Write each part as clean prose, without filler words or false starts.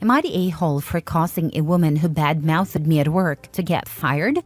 Am I the a-hole for causing a woman who bad-mouthed me at work to get fired?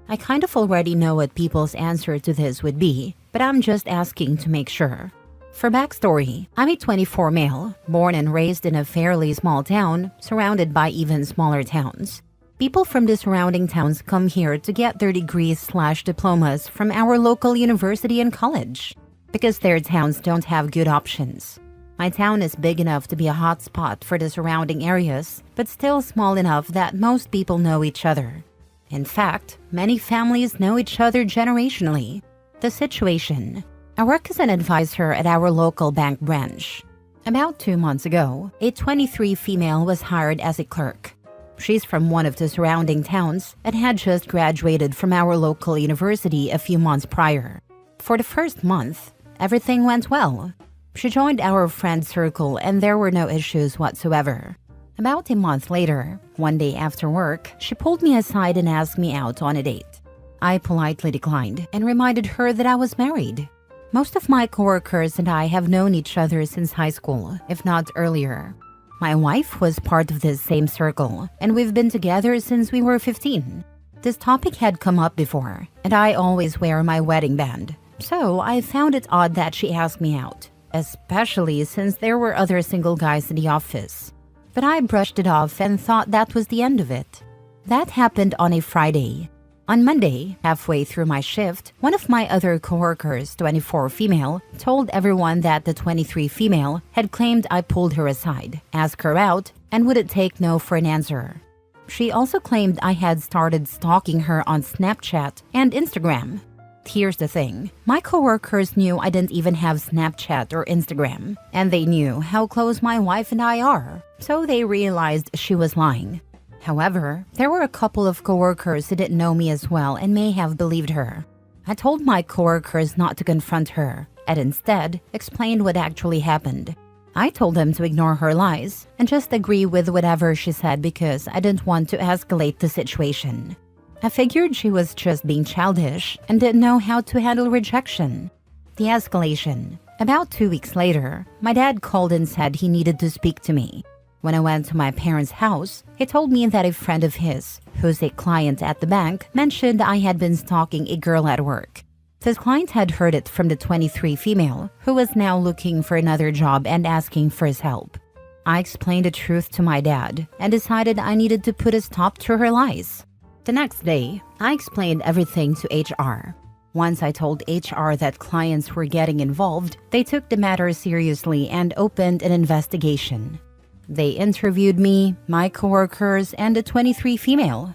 I kind of already know what people's answer to this would be, but I'm just asking to make sure. For backstory, I'm a 24 male, born and raised in a fairly small town, surrounded by even smaller towns. People from the surrounding towns come here to get their degrees/diplomas from our local university and college, because their towns don't have good options. My town is big enough to be a hot spot for the surrounding areas, but still small enough that most people know each other. In fact, many families know each other generationally. The situation: I work as an advisor at our local bank branch. About 2 months ago, a 23 female was hired as a clerk. She's from one of the surrounding towns and had just graduated from our local university a few months prior. For the first month, everything went well. She joined our friend circle and there were no issues whatsoever. About a month later, one day after work, she pulled me aside and asked me out on a date. I politely declined and reminded her that I was married. Most of my coworkers and I have known each other since high school, if not earlier. My wife was part of this same circle, and we've been together since we were 15. This topic had come up before, and I always wear my wedding band, so I found it odd that she asked me out, especially since there were other single guys in the office. But I brushed it off and thought that was the end of it. That happened on a Friday. On Monday, halfway through my shift, one of my other coworkers, 24 female, told everyone that the 23 female had claimed I pulled her aside, asked her out, and wouldn't take no for an answer. She also claimed I had started stalking her on Snapchat and Instagram. Here's the thing, my coworkers knew I didn't even have Snapchat or Instagram, and they knew how close my wife and I are, so they realized she was lying. However, there were a couple of coworkers who didn't know me as well and may have believed her. I told my coworkers not to confront her, and instead explained what actually happened. I told them to ignore her lies and just agree with whatever she said because I didn't want to escalate the situation. I figured she was just being childish and didn't know how to handle rejection. The escalation. About 2 weeks later, my dad called and said he needed to speak to me. When I went to my parents' house, he told me that a friend of his, who's a client at the bank, mentioned I had been stalking a girl at work. This client had heard it from the 23 female, who was now looking for another job and asking for his help. I explained the truth to my dad and decided I needed to put a stop to her lies. The next day, I explained everything to HR. Once I told HR that clients were getting involved, they took the matter seriously and opened an investigation. They interviewed me, my coworkers, and the 23 female.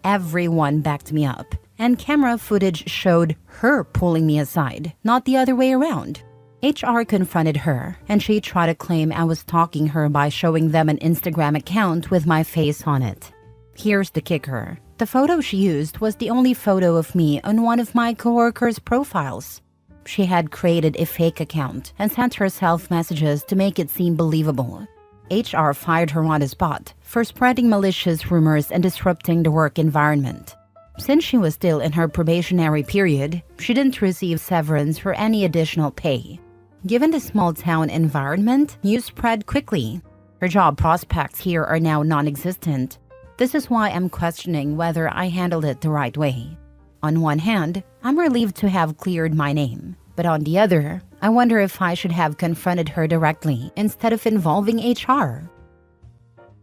Everyone backed me up, and camera footage showed her pulling me aside, not the other way around. HR confronted her, and she tried to claim I was stalking her by showing them an Instagram account with my face on it. Here's the kicker. The photo she used was the only photo of me on one of my coworkers' profiles. She had created a fake account and sent herself messages to make it seem believable. HR fired her on the spot for spreading malicious rumors and disrupting the work environment. Since she was still in her probationary period, she didn't receive severance or any additional pay. Given the small town environment, news spread quickly. Her job prospects here are now non-existent. This is why I'm questioning whether I handled it the right way. On one hand, I'm relieved to have cleared my name, but on the other, I wonder if I should have confronted her directly instead of involving HR.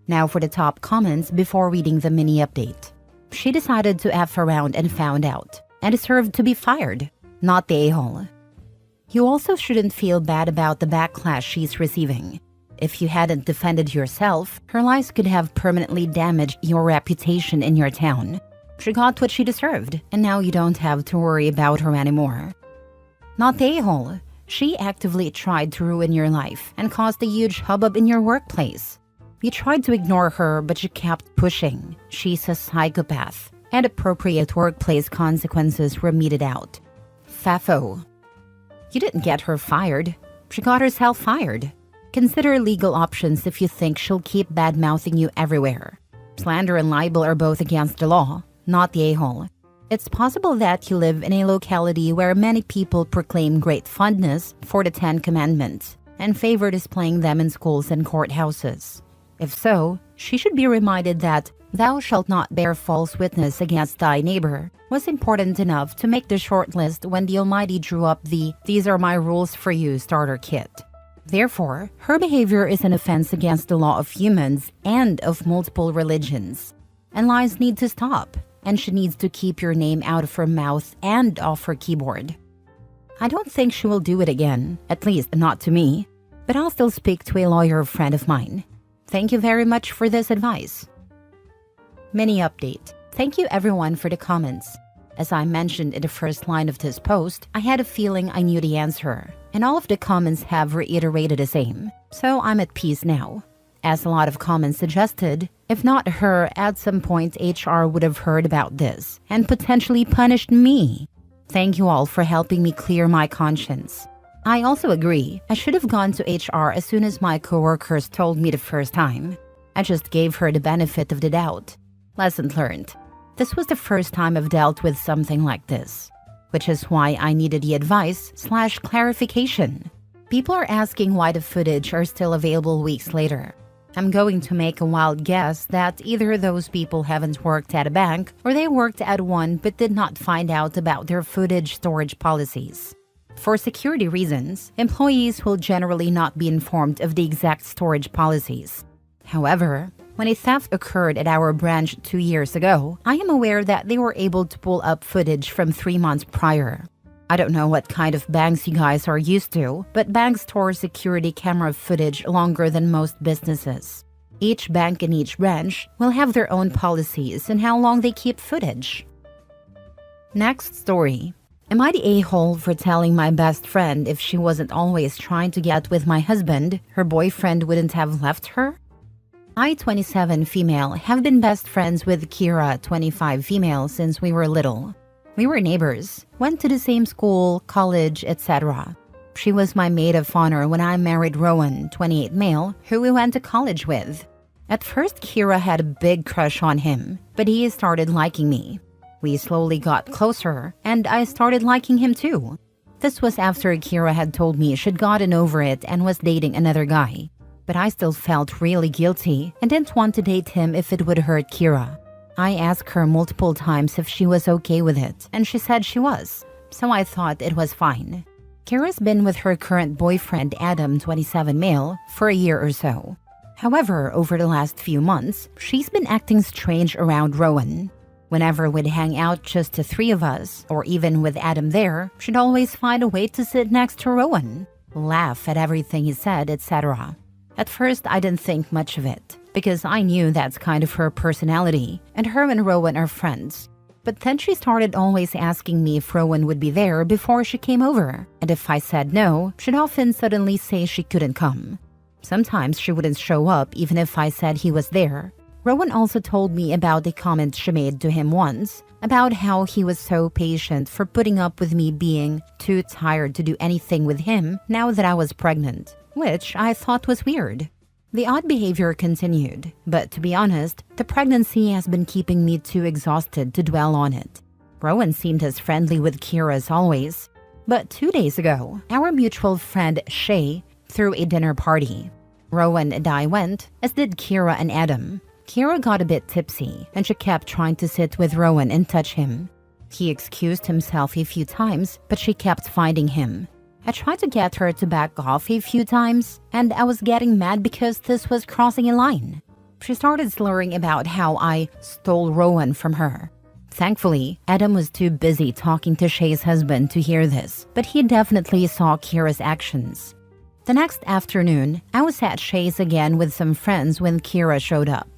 Now for the top comments before reading the mini update. She decided to F around and found out, and deserved to be fired, not the a-hole. You also shouldn't feel bad about the backlash she's receiving. If you hadn't defended yourself, her lies could have permanently damaged your reputation in your town. She got what she deserved, and now you don't have to worry about her anymore. Not the a-hole. She actively tried to ruin your life and caused a huge hubbub in your workplace. You tried to ignore her, but she kept pushing. She's a psychopath, and appropriate workplace consequences were meted out. Fafo. You didn't get her fired. She got herself fired. Consider legal options if you think she'll keep bad-mouthing you everywhere. Slander and libel are both against the law, not the a-hole. It's possible that you live in a locality where many people proclaim great fondness for the 10 Commandments and favor displaying them in schools and courthouses. If so, she should be reminded that "thou shalt not bear false witness against thy neighbor" was important enough to make the shortlist when the Almighty drew up the "these are my rules for you" starter kit. Therefore, her behavior is an offense against the law of humans and of multiple religions. And lies need to stop, and she needs to keep your name out of her mouth and off her keyboard. I don't think she will do it again, at least not to me, but I'll still speak to a lawyer friend of mine. Thank you very much for this advice. Mini update. Thank you everyone for the comments. As I mentioned in the first line of this post, I had a feeling I knew the answer, and all of the comments have reiterated the same, so I'm at peace now. As a lot of comments suggested, if not her, at some point HR would have heard about this and potentially punished me. Thank you all for helping me clear my conscience. I also agree, I should have gone to HR as soon as my coworkers told me the first time. I just gave her the benefit of the doubt. Lesson learned. This was the first time I've dealt with something like this, which is why I needed the advice/clarification. People are asking why the footage are still available weeks later. I'm going to make a wild guess that either those people haven't worked at a bank or they worked at one but did not find out about their footage storage policies. For security reasons, employees will generally not be informed of the exact storage policies. However, when a theft occurred at our branch 2 years ago, I am aware that they were able to pull up footage from 3 months prior. I don't know what kind of banks you guys are used to, but banks store security camera footage longer than most businesses. Each bank and each branch will have their own policies on how long they keep footage. Next story. Am I the a-hole for telling my best friend if she wasn't always trying to get with my husband, her boyfriend wouldn't have left her? I, 27 female, have been best friends with Kira, 25 female, since we were little. We were neighbors, went to the same school, college, etc. She was my maid of honor when I married Rowan, 28 male, who we went to college with. At first, Kira had a big crush on him, but he started liking me. We slowly got closer, and I started liking him too. This was after Kira had told me she'd gotten over it and was dating another guy. But I still felt really guilty and didn't want to date him if it would hurt Kira. I asked her multiple times if she was okay with it, and she said she was, so I thought it was fine. Kira's been with her current boyfriend Adam, 27 male, for a year or so. However, over the last few months, she's been acting strange around Rowan. Whenever we'd hang out just the three of us, or even with Adam there, she'd always find a way to sit next to Rowan, laugh at everything he said, etc. At first, I didn't think much of it, because I knew that's kind of her personality, and her and Rowan are friends. But then she started always asking me if Rowan would be there before she came over, and if I said no, she'd often suddenly say she couldn't come. Sometimes she wouldn't show up even if I said he was there. Rowan also told me about a comment she made to him once, about how he was so patient for putting up with me being too tired to do anything with him now that I was pregnant, which I thought was weird. The odd behavior continued, but to be honest, the pregnancy has been keeping me too exhausted to dwell on it. Rowan seemed as friendly with Kira as always, but 2 days ago, our mutual friend Shay threw a dinner party. Rowan and I went, as did Kira and Adam. Kira got a bit tipsy, and she kept trying to sit with Rowan and touch him. He excused himself a few times, but she kept finding him. I tried to get her to back off a few times, and I was getting mad because this was crossing a line. She started slurring about how I stole Rowan from her. Thankfully, Adam was too busy talking to Shay's husband to hear this, but he definitely saw Kira's actions. The next afternoon, I was at Shay's again with some friends when Kira showed up.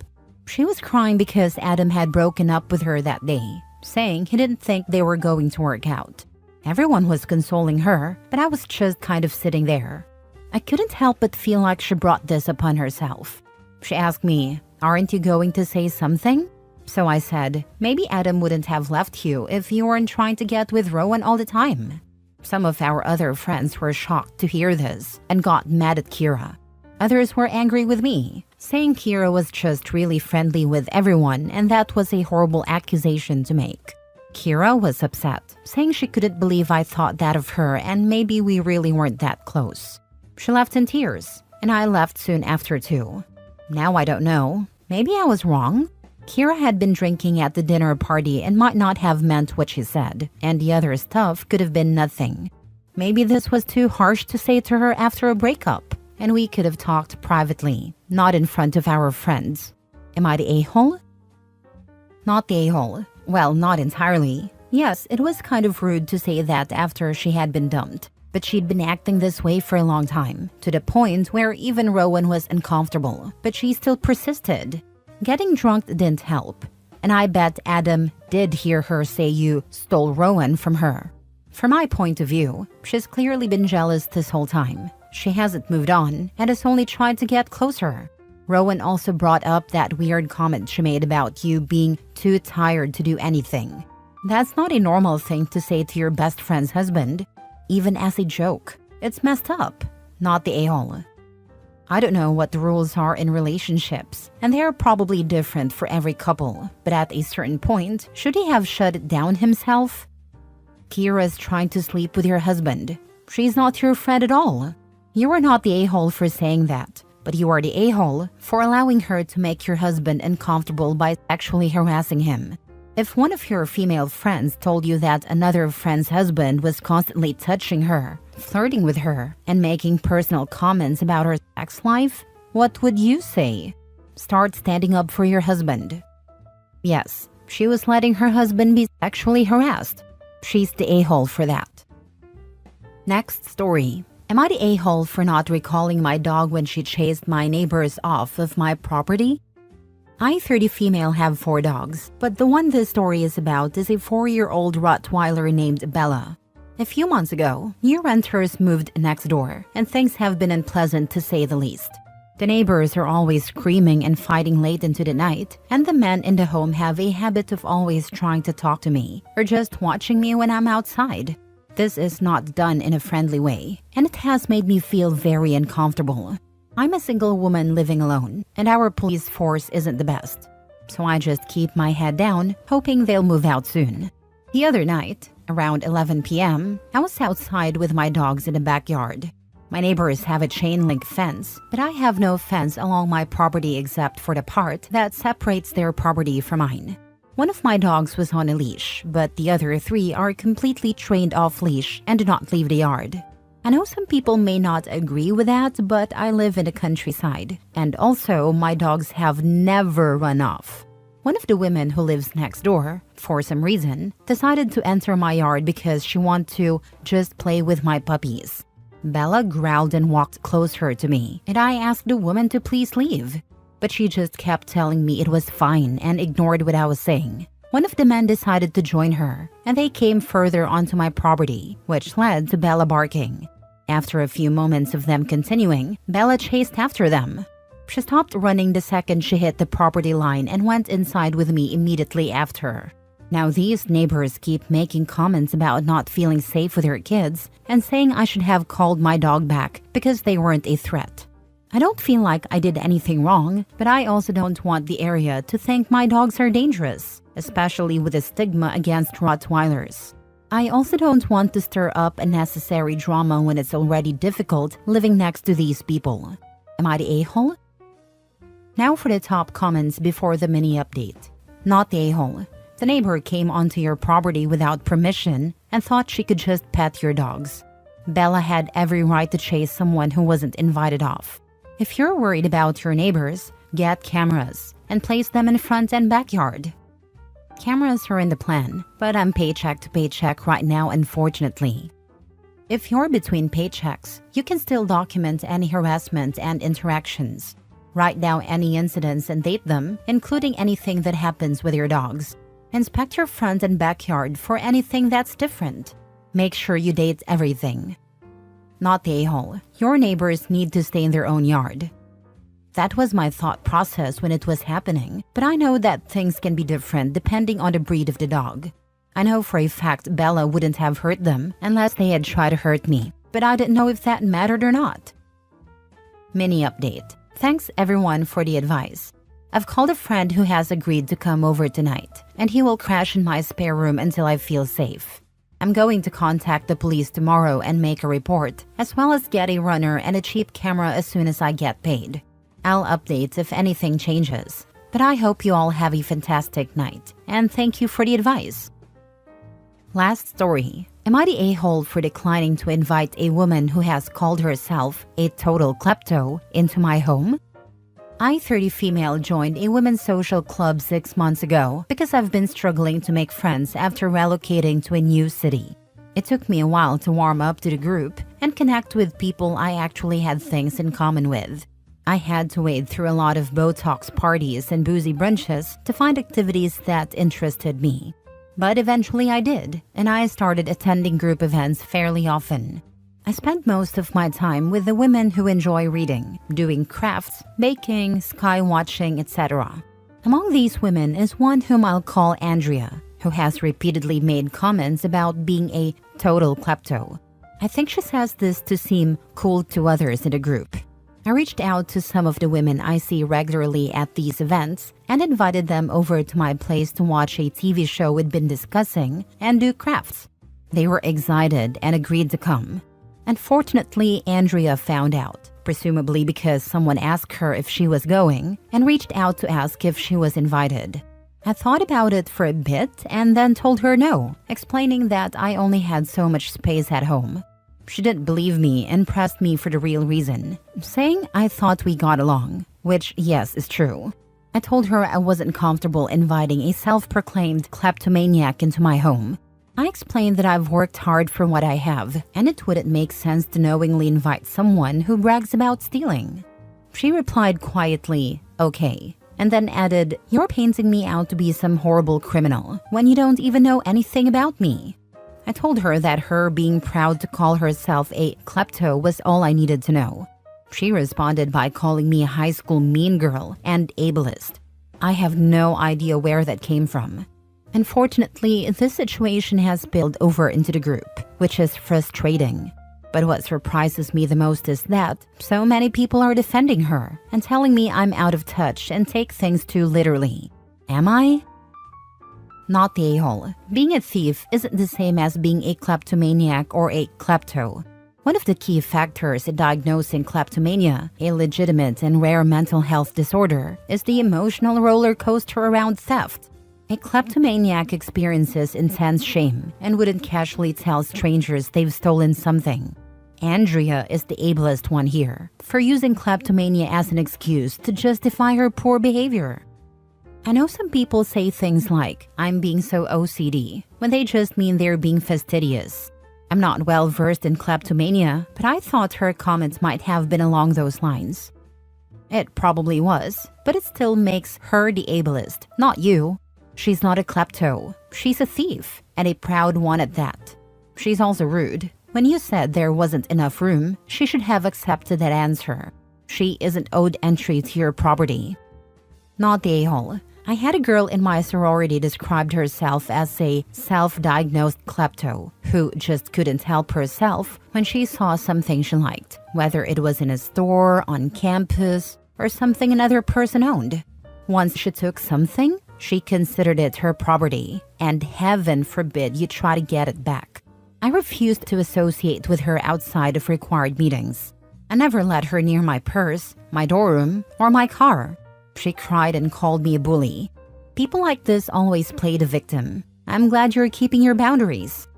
She was crying because Adam had broken up with her that day, saying he didn't think they were going to work out. Everyone was consoling her, but I was just kind of sitting there. I couldn't help but feel like she brought this upon herself. She asked me, "Aren't you going to say something?" So I said, maybe Adam wouldn't have left you if you weren't trying to get with Rowan all the time. Some of our other friends were shocked to hear this and got mad at Kira. Others were angry with me, saying Kira was just really friendly with everyone and that was a horrible accusation to make. Kira was upset, saying she couldn't believe I thought that of her and maybe we really weren't that close. She left in tears, and I left soon after too. Now I don't know. Maybe I was wrong. Kira had been drinking at the dinner party and might not have meant what she said, and the other stuff could have been nothing. Maybe this was too harsh to say to her after a breakup, and we could have talked privately, not in front of our friends. Am I the a-hole? Not the a-hole. Well, not entirely. Yes, it was kind of rude to say that after she had been dumped, but she'd been acting this way for a long time, to the point where even Rowan was uncomfortable, but she still persisted. Getting drunk didn't help, and I bet Adam did hear her say you stole Rowan from her. From my point of view, she's clearly been jealous this whole time. She hasn't moved on and has only tried to get closer. Rowan also brought up that weird comment she made about you being too tired to do anything. That's not a normal thing to say to your best friend's husband, even as a joke. It's messed up, not the a-hole. I don't know what the rules are in relationships, and they are probably different for every couple, but at a certain point, should he have shut it down himself? Kira's trying to sleep with your husband. She's not your friend at all. You are not the a-hole for saying that, but you are the a-hole for allowing her to make your husband uncomfortable by sexually harassing him. If one of your female friends told you that another friend's husband was constantly touching her, flirting with her, and making personal comments about her sex life, what would you say? Start standing up for your husband. Yes, she was letting her husband be sexually harassed. She's the a-hole for that. Next story. Am I the a-hole for not recalling my dog when she chased my neighbors off of my property? I, 30 female, have 4 dogs, but the one this story is about is a 4-year-old Rottweiler named Bella. A few months ago, new renters moved next door, and things have been unpleasant to say the least. The neighbors are always screaming and fighting late into the night, and the men in the home have a habit of always trying to talk to me, or just watching me when I'm outside. This is not done in a friendly way, and it has made me feel very uncomfortable. I'm a single woman living alone, and our police force isn't the best. So I just keep my head down, hoping they'll move out soon. The other night, around 11 p.m., I was outside with my dogs in the backyard. My neighbors have a chain-link fence, but I have no fence along my property except for the part that separates their property from mine. One of my dogs was on a leash, but the other 3 are completely trained off-leash and do not leave the yard. I know some people may not agree with that, but I live in the countryside, and also my dogs have never run off. One of the women who lives next door, for some reason, decided to enter my yard because she wanted to just play with my puppies. Bella growled and walked closer to me, and I asked the woman to please leave. But she just kept telling me it was fine and ignored what I was saying. One of the men decided to join her, and they came further onto my property, which led to Bella barking. After a few moments of them continuing, Bella chased after them. She stopped running the second she hit the property line and went inside with me immediately after. Now these neighbors keep making comments about not feeling safe with their kids and saying I should have called my dog back because they weren't a threat. I don't feel like I did anything wrong, but I also don't want the area to think my dogs are dangerous, especially with the stigma against Rottweilers. I also don't want to stir up unnecessary drama when it's already difficult living next to these people. Am I the a-hole? Now for the top comments before the mini update. Not the a-hole. The neighbor came onto your property without permission and thought she could just pet your dogs. Bella had every right to chase someone who wasn't invited off. If you're worried about your neighbors, get cameras and place them in front and backyard. Cameras are in the plan, but I'm paycheck to paycheck right now, unfortunately. If you're between paychecks, you can still document any harassment and interactions. Write down any incidents and date them, including anything that happens with your dogs. Inspect your front and backyard for anything that's different. Make sure you date everything. Not the a-hole. Your neighbors need to stay in their own yard. That was my thought process when it was happening, but I know that things can be different depending on the breed of the dog. I know for a fact Bella wouldn't have hurt them unless they had tried to hurt me, but I didn't know if that mattered or not. Mini update. Thanks everyone for the advice. I've called a friend who has agreed to come over tonight, and he will crash in my spare room until I feel safe. I'm going to contact the police tomorrow and make a report, as well as get a runner and a cheap camera as soon as I get paid. I'll update if anything changes. But I hope you all have a fantastic night, and thank you for the advice. Last story. Am I the a-hole for declining to invite a woman who has called herself a total klepto into my home? I, 30 female, joined a women's social club 6 months ago because I've been struggling to make friends after relocating to a new city. It took me a while to warm up to the group and connect with people I actually had things in common with. I had to wade through a lot of Botox parties and boozy brunches to find activities that interested me. But eventually I did, and I started attending group events fairly often. I spent most of my time with the women who enjoy reading, doing crafts, baking, sky watching, etc. Among these women is one whom I'll call Andrea, who has repeatedly made comments about being a total klepto. I think she says this to seem cool to others in the group. I reached out to some of the women I see regularly at these events and invited them over to my place to watch a TV show we'd been discussing and do crafts. They were excited and agreed to come. Unfortunately, Andrea found out, presumably because someone asked her if she was going and reached out to ask if she was invited. I thought about it for a bit and then told her no, explaining that I only had so much space at home. She didn't believe me and pressed me for the real reason, saying I thought we got along, which, yes, is true. I told her I wasn't comfortable inviting a self-proclaimed kleptomaniac into my home. I explained that I've worked hard for what I have, and it wouldn't make sense to knowingly invite someone who brags about stealing. She replied quietly, okay, and then added, "You're painting me out to be some horrible criminal when you don't even know anything about me." I told her that her being proud to call herself a klepto was all I needed to know. She responded by calling me a high school mean girl and ableist. I have no idea where that came from. Unfortunately, this situation has spilled over into the group, which is frustrating. But what surprises me the most is that so many people are defending her and telling me I'm out of touch and take things too literally. Am I? Not the a-hole. Being a thief isn't the same as being a kleptomaniac or a klepto. One of the key factors in diagnosing kleptomania, a legitimate and rare mental health disorder, is the emotional roller coaster around theft. A kleptomaniac experiences intense shame and wouldn't casually tell strangers they've stolen something. Andrea is the ableist one here, for using kleptomania as an excuse to justify her poor behavior. I know some people say things like, "I'm being so OCD," when they just mean they're being fastidious. I'm not well versed in kleptomania, but I thought her comments might have been along those lines. It probably was, but it still makes her the ableist, not you. She's not a klepto. She's a thief, and a proud one at that. She's also rude. When you said there wasn't enough room, she should have accepted that answer. She isn't owed entry to your property. Not the a-hole. I had a girl in my sorority described herself as a self-diagnosed klepto who just couldn't help herself when she saw something she liked, whether it was in a store, on campus, or something another person owned. Once she took something, she considered it her property, and heaven forbid you try to get it back. I refused to associate with her outside of required meetings. I never let her near my purse, my dorm, or my car. She cried and called me a bully. People like this always play the victim. I'm glad you're keeping your boundaries.